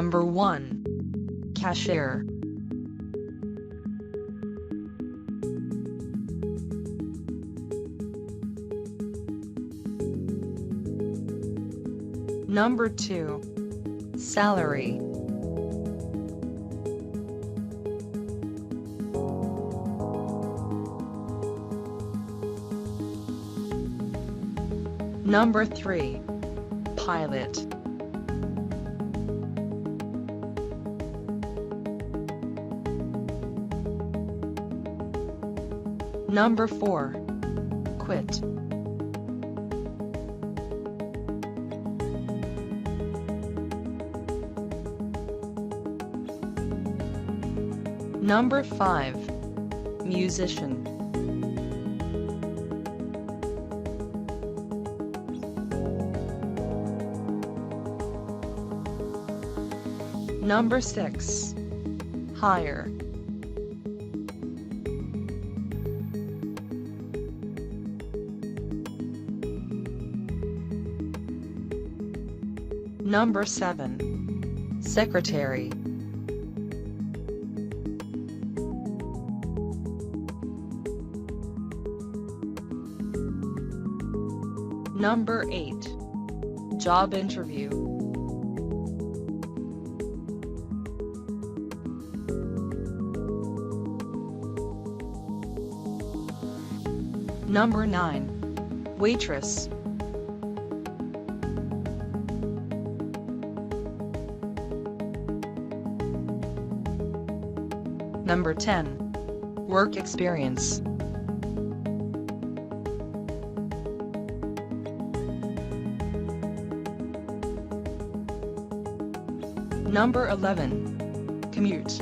Number 1. Cashier. Number 2. Salary. Number 3. Pilot. Number 4. Quit. Number 5. Musician. Number 6. Hire. Number 7. Secretary. Number 8. Job interview. Number 9. Waitress. Number 10. Work experience. Number 11. Commute.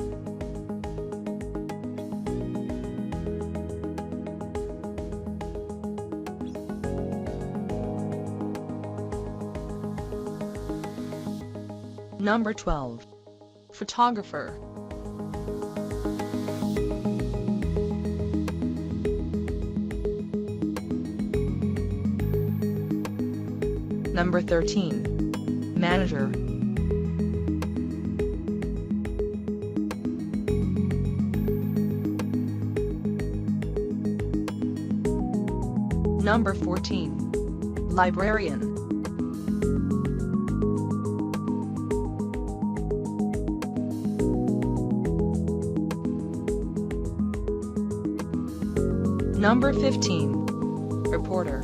Number 12. Photographer. Number 13. Manager. Number 14. Librarian. Number 15. Reporter.